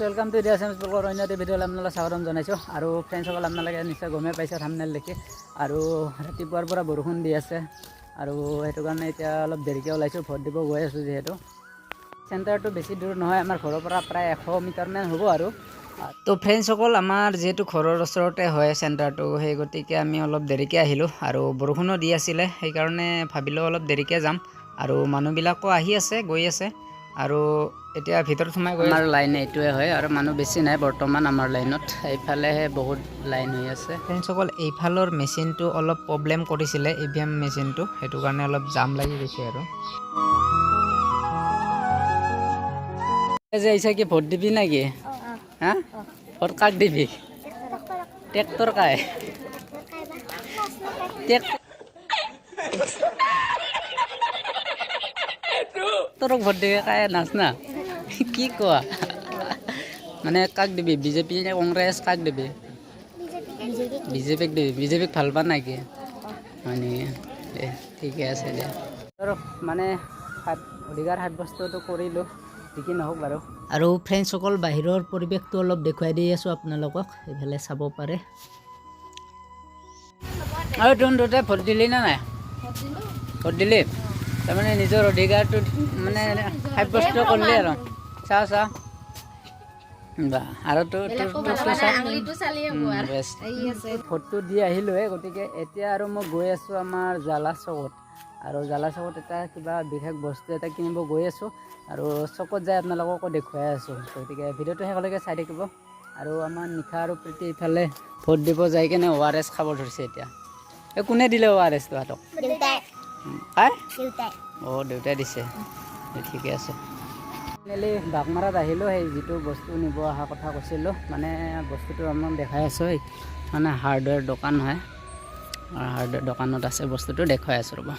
Welcome to ইডিয়া science ব্লগৰ অন্য এটা ভিডিঅ'লৈ আপোনালোকক স্বাগতম জনাইছোঁ। আৰু ফ্ৰেণ্ডসকল আপোনালোকে নিশ্চয় গমেই পাইছে থাম্বনেইল দেখি। আৰু ৰাতিপুৱাৰ পৰা বৰষুণ দি আছে আৰু সেইটো কাৰণে এতিয়া অলপ দেৰিকৈ ওলাইছোঁ, ভোট দিব গৈ আছোঁ। যিহেতু চেণ্টাৰটো বেছি দূৰ নহয়, আমাৰ ঘৰৰ পৰা প্ৰায় 100 মিটাৰমান হ'ব। আৰু তো ফ্ৰেণ্ডসকল, আমাৰ যিহেতু ঘৰৰ ওচৰতে হয় চেণ্টাৰটো, সেই গতিকে আমি অলপ দেৰিকৈ আহিলোঁ। আৰু বৰষুণো দি আছিলে, সেইকাৰণে ভাবিলোঁ অলপ দেৰিকৈ যাম। আৰু মানুহবিলাকো আহি আছে, গৈ আছে। আৰু এতিয়া ভিতৰত সোমাই গৈ আমাৰ লাইন এইটোৱে হয় আৰু মানুহ বেছি নাই বৰ্তমান আমাৰ লাইনত। এইফালেহে বহুত লাইন হৈ আছে। ফ্ৰেণ্ডসকল, এইফালৰ মেচিনটো অলপ প্ৰব্লেম কৰিছিলে, EVM মেচিনটো, সেইটো কাৰণে অলপ জাম লাগি গৈছে। আৰু যে আহিছে, কি ভোট দিবি নেকি? হা, ভোট কাক দিবি? ট্ৰেক্টৰ কাই? ট্ৰেক্টৰক ভোট দিবি কাই? নাচ না কি কোৱা? মানে কাক দিবি? বিজেপি নে কংগ্ৰেছ? কাক দিবি? বিজেপিক দিবি? বিজেপিক ভাল পা নেকি? হয় নেকি? ঠিকে আছে দিয়া। আৰু মানে অধিকাৰ সাব্যস্তটো কৰিলোঁ, যি কি নহওক বাৰু। আৰু ফ্ৰেণ্ডসকল, বাহিৰৰ পৰিৱেশটো অলপ দেখুৱাই দি আছোঁ আপোনালোকক, এইফালে চাব পাৰে। আৰু তোৰ ভোট দিলি নে নাই? ভোট দিলি? তাৰমানে নিজৰ অধিকাৰটো মানে সাব্যস্ত কৰিলি আৰু। চা আৰু ভোটটো দি আহিলোঁহে, গতিকে এতিয়া আৰু মই গৈ আছোঁ আমাৰ জ্বালা চকত। আৰু জ্বালা চকত এটা কিবা বিশেষ বস্তু এটা কিনিব গৈ আছোঁ। আৰু চকত যাই আপোনালোককো দেখুৱাই আছোঁ, গতিকে ভিডিঅ'টো শেষলৈকে চাই থাকিব। আৰু আমাৰ নিশা আৰু প্ৰীতি ইফালে ভোট দিব যাই কিনে ORS খাব ধৰিছে এতিয়া। কোনে দিলে ORS টো হাতক? দেউতাই দিছে। ঠিকে আছে। ফাইনেলি বাঘমাৰাত আহিলোঁ। সেই যিটো বস্তু নিব অহা কথা কৈছিলোঁ, মানে বস্তুটো আমাক দেখাই আছোঁ। মানে হাৰ্ডৱেৰ দোকান হয়, হাৰ্ডৱেৰ দোকানত আছে বস্তুটো, দেখুৱাই আছোঁ ৰ'ব।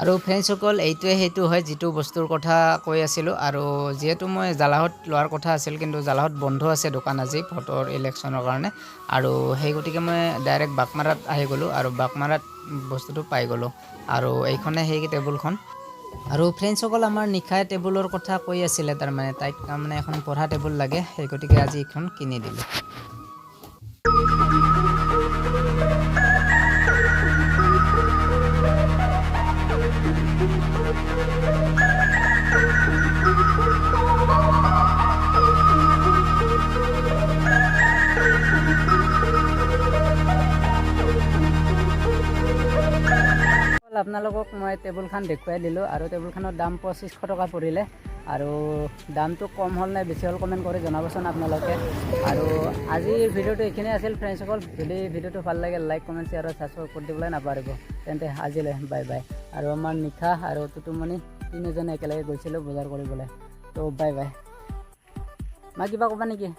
আৰু ফ্ৰেণ্ডসকল, এইটোৱে সেইটো হয় যিটো বস্তুৰ কথা কৈ আছিলোঁ। আৰু যিহেতু মই জালাহত লোৱাৰ কথা আছিল, কিন্তু জালাহত বন্ধ আছে দোকান আজি ভোটৰ ইলেকশ্যনৰ কাৰণে। আৰু সেই গতিকে মই ডাইৰেক্ট বাঘমাৰাত আহি গ'লোঁ আৰু বাঘমাৰাত বস্তুটো পাই গ'লোঁ। আৰু এইখনে সেই টেবুলখন। আৰু ফ্ৰেণ্ডসকল, আমাৰ নিশাই টেবুলৰ কথা কৈ আছিলে, তাৰমানে তাইক তাৰমানে এখন পঢ়া টেবুল লাগে, সেই গতিকে আজি এইখন কিনি দিলোঁ। আপোনালোকক মই টেবুলখন দেখুৱাই দিলোঁ। আৰু টেবুলখনৰ দাম 2500 টকা পৰিলে। আৰু দামটো কম হ'ল নে বেছি হ'ল কমেণ্ট কৰি জনাবচোন আপোনালোকে। আৰু আজিৰ ভিডিঅ'টো এইখিনিয়ে আছিল ফ্ৰেণ্ডসকল। যদি ভিডিঅ'টো ভাল লাগে লাইক, কমেণ্ট, শ্বেয়াৰ আৰু ছাবস্ক্ৰাইব কৰি দিবলৈ নাপাহৰিব। তেন্তে আজিলৈ বাই বাই। আৰু আমাৰ নিশা আৰু টুটুমণি তিনিজনে একেলগে গৈছিলোঁ বজাৰ কৰিবলৈ। তো বাই বাই। মা কিবা ক'বা নেকি?